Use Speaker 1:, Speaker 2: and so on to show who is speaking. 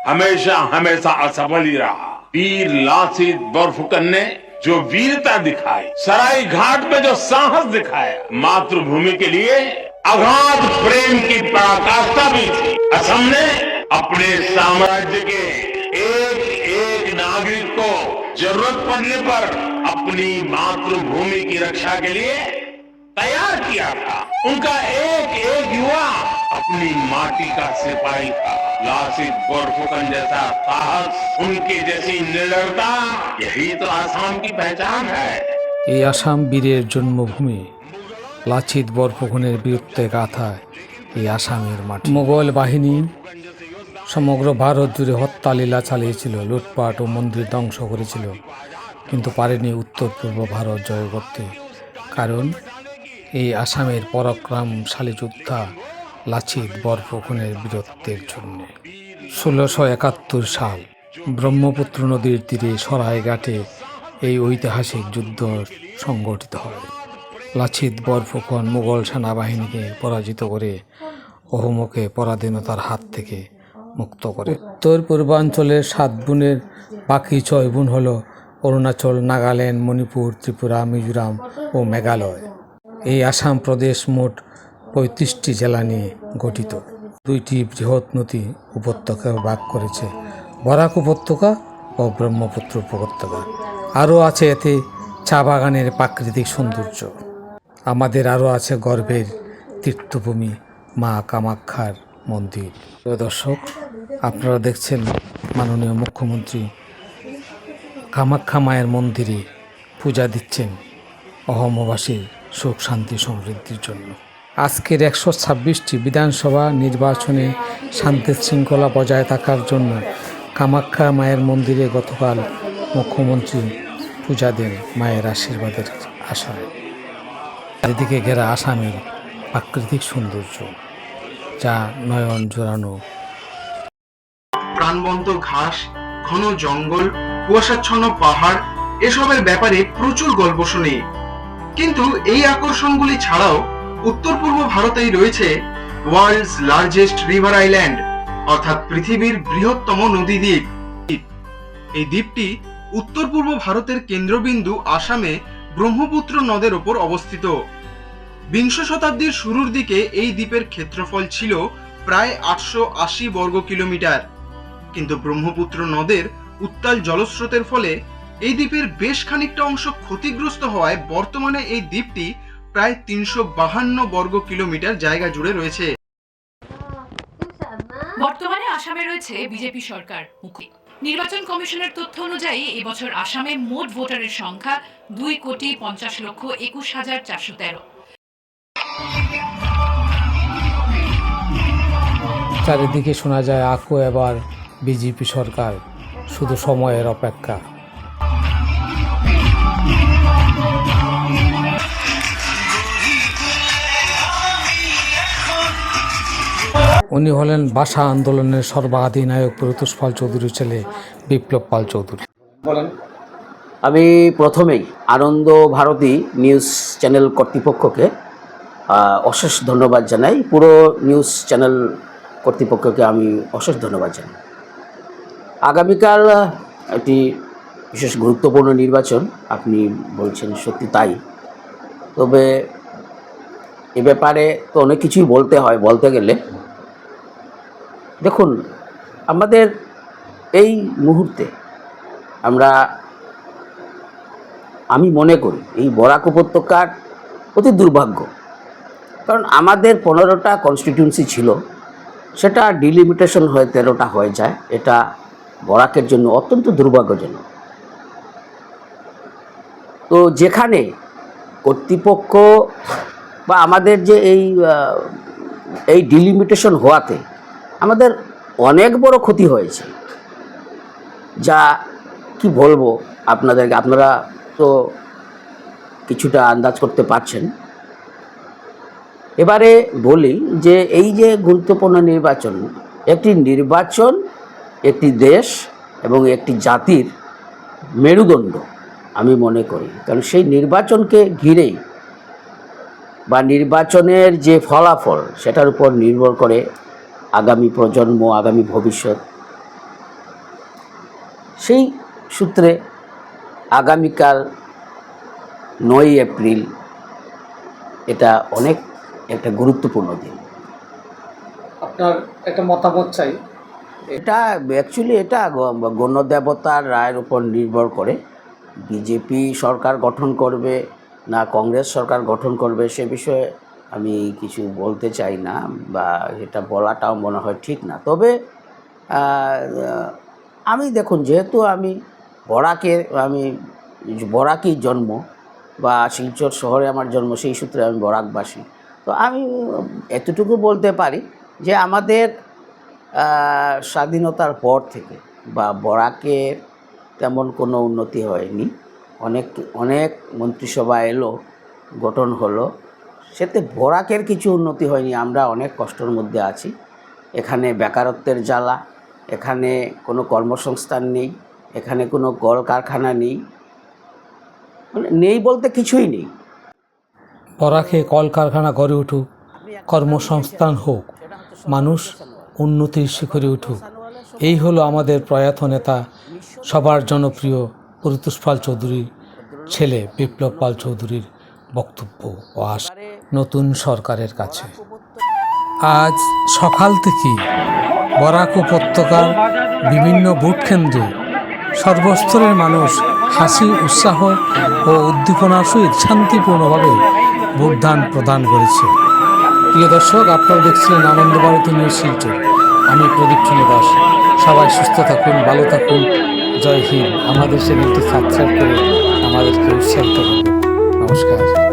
Speaker 1: हमेशा हमेशा असफल ही रहा। वीर लासित बोरफुकन ने जो वीरता दिखाई, सराय घाट में जो साहस दिखाया, मातृभूमि के लिए अगाध प्रेम की पराकाष्ठा भी थी। असम ने अपने साम्राज्य के एक एक नागरिक को जरूरत पड़ने पर अपनी मातृभूमि की रक्षा के लिए तैयार किया था। उनका एक एक युवा अपनी माटी का सिपाही था। लासित बोरफुकन जैसा साहस, उनकी जैसी निडरता, यही तो आसाम की पहचान है।
Speaker 2: এই আসাম বীরের জন্মভূমি। লাচিত বরফুকনের বীরত্বের গাথায় এই আসামের মাটি। মোগল বাহিনী সমগ্র ভারত জুড়ে হত্যালীলা চালিয়েছিল, লুটপাট ও মন্দির ধ্বংস করেছিল, কিন্তু পারেনি উত্তর পূর্ব ভারত জয় করতে। কারণ এই আসামের পরাক্রমশালী যোদ্ধা লাচিত বরফুকনের বীরত্বের জন্য। 1671 সাল ব্রহ্মপুত্র নদীর তীরে সরাইঘাটে এই ঐতিহাসিক যুদ্ধ সংগঠিত হয়। লাচিত বরফুকন মুঘল সেনাবাহিনীকে পরাজিত করে অহোমকে পরাধীনতার হাত থেকে মুক্ত করে। উত্তর পূর্বাঞ্চলের 7 বোনের বাকি 6 বোন হল অরুণাচল, নাগাল্যান্ড, মণিপুর, ত্রিপুরা, মিজোরাম ও মেঘালয়। এই আসাম প্রদেশ মোট 35টি জেলা নিয়ে গঠিত। 2টি বৃহৎ নদী উপত্যকা ভাগ করেছে, বরাক উপত্যকা ও ব্রহ্মপুত্র উপত্যকা। আরও আছে এতে চা বাগানের প্রাকৃতিক সৌন্দর্য। আমাদের আরও আছে গর্বের তীর্থভূমি মা কামাখ্যার মন্দির। প্রিয় দর্শক, আপনারা দেখছেন মাননীয় মুখ্যমন্ত্রী কামাখ্যা মায়ের মন্দিরে পূজা দিচ্ছেন অসমবাসীর সুখ শান্তি সমৃদ্ধির জন্য। আজকের 126টি বিধানসভা নির্বাচনে শান্তি শৃঙ্খলা বজায় থাকার জন্য কামাখ্যা মায়ের মন্দিরে গতকাল মুখ্যমন্ত্রী পূজা দেন মায়ের আশীর্বাদের আশায়। চারিদিকে ঘেরা আসামের প্রাকৃতিক সৌন্দর্য, যা নয়ন জোড়ানো।
Speaker 3: প্রাণবন্ত ঘাস, ঘন জঙ্গল, কুয়াশাচ্ছন্ন পাহাড়, এসবের ব্যাপারে প্রচুর গল্প শুনি। কিন্তু এই আকর্ষণগুলি ছাড়াও উত্তর পূর্ব ভারতেই রয়েছে ওয়ার্ল্ডস লার্জেস্ট রিভার আইল্যান্ড, অর্থাৎ পৃথিবীর বৃহত্তম নদী দ্বীপ। এই দ্বীপটি উত্তর পূর্ব ভারতের কেন্দ্রবিন্দু আসামে ব্রহ্মপুত্র নদের ওপর অবস্থিত। বিংশ শতাব্দীর শুরুর দিকে এই দ্বীপের ক্ষেত্রফল ছিল প্রায় 880 বর্গ কিলোমিটার, কিন্তু ব্রহ্মপুত্র নদের উত্তাল জলস্রোতের ফলে এই দ্বীপের বেশ খানিকটা অংশ ক্ষতিগ্রস্ত হওয়ায় বর্তমানে এই দ্বীপটি প্রায় 352 বর্গ কিলোমিটার জায়গা জুড়ে রয়েছে।
Speaker 4: বর্তমানে আসামে রয়েছে বিজেপি সরকার। নির্বাচন কমিশনের তথ্য অনুযায়ী এবছর আসামে মোট ভোটারের সংখ্যা 2,50,21,413।
Speaker 2: চারিদিকে শোনা যায় আকো এবার বিজেপি সরকার, শুধু সময়ের অপেক্ষা। উনি হলেন ভাষা আন্দোলনের সর্বাধিনায়ক প্রত্যুষ পাল চৌধুরীর ছেলে বিপ্লব পাল চৌধুরী।
Speaker 5: আমি প্রথমেই আনন্দ ভারতী নিউজ চ্যানেল কর্তৃপক্ষকে অশেষ ধন্যবাদ জানাই। পুরো নিউজ চ্যানেল কর্তৃপক্ষকে আমি অশেষ ধন্যবাদ জানাই। আগামীকাল একটি বিশেষ গুরুত্বপূর্ণ নির্বাচন, আপনি বলছেন সত্যি তাই। তবে এ ব্যাপারে তো অনেক কিছুই বলতে হয়। বলতে গেলে দেখুন, আমাদের এই মুহূর্তে আমি মনে করি এই বরাক উপত্যকার অতি দুর্ভাগ্য। কারণ আমাদের 15টা কনস্টিটিউয়েন্সি ছিল, সেটা ডিলিমিটেশন হয়ে 13টা হয়ে যায়। এটা বরাকের জন্য অত্যন্ত দুর্ভাগ্যজনক। তো যেখানে কর্তৃপক্ষ বা আমাদের যে এই ডিলিমিটেশন হওয়াতে আমাদের অনেক বড় ক্ষতি হয়েছে, যা কি বলবো আপনাদেরকে, আপনারা তো কিছুটা আন্দাজ করতে পারছেন। এবারে বলি যে এই যে গুরুত্বপূর্ণ নির্বাচন, একটি দেশ এবং একটি জাতির মেরুদণ্ড আমি মনে করি। কারণ সেই নির্বাচনকে ঘিরেই বা নির্বাচনের যে ফলাফল, সেটার উপর নির্ভর করে আগামী প্রজন্ম, আগামী ভবিষ্যৎ। সেই সূত্রে আগামীকাল 9ই এপ্রিল এটা অনেক একটা গুরুত্বপূর্ণ দিন।
Speaker 2: আপনার একটা মতামত চাই।
Speaker 5: এটা অ্যাকচুয়ালি এটা গণদেবতার রায়ের উপর নির্ভর করে। বিজেপি সরকার গঠন করবে না কংগ্রেস সরকার গঠন করবে সে বিষয়ে আমি কিছু বলতে চাই না, বা এটা বলাটাও মনে হয় ঠিক না। তবে আমি দেখুন, যেহেতু আমি বরাকই জন্ম, বা শিলচর শহরে আমার জন্ম, সেই সূত্রে আমি বরাকবাসী। তো আমি এতটুকু বলতে পারি যে আমাদের স্বাধীনতার পর থেকে বা বরাকের তেমন কোনো উন্নতি হয়নি। অনেক মন্ত্রিসভা এলো, গঠন হলো, সেতে বরাকের কিছু উন্নতি হয়নি। আমরা অনেক কষ্টের মধ্যে আছি। এখানে বেকারত্বের জ্বালা, এখানে কোনো কর্মসংস্থান নেই, এখানে কোনো কলকারখানা নেই, মানে নেই বলতে কিছুই নেই।
Speaker 2: বরাকে কলকারখানা গড়ে উঠুক, কর্মসংস্থান হোক, মানুষ উন্নতির শিখরে উঠুক, এই হলো আমাদের প্রয়াত নেতা সবার জনপ্রিয় পরিতোষ পাল চৌধুরীর ছেলে বিপ্লব পাল চৌধুরীর বক্তব্য ও আশা নতুন সরকারের কাছে। আজ সকাল থেকেই বরাক উপত্যকার বিভিন্ন ভোট কেন্দ্রে সর্বস্তরের মানুষ হাসি উৎসাহ ও উদ্দীপনার সহিত শান্তিপূর্ণভাবে ভোটদান প্রদান করেছে। প্রিয় দর্শক, আপনারা দেখছিলেন আনন্দ ভারতী নিউজ শিলচর। আমি প্রদীপ চন্দ্র দাস। সবাই সুস্থ থাকুন, ভালো থাকুন। জয় হিন্দ। আমাদের চ্যানেলটি সাবস্ক্রাইব করে আমাদেরকে উৎসাহিত করুন। নমস্কার।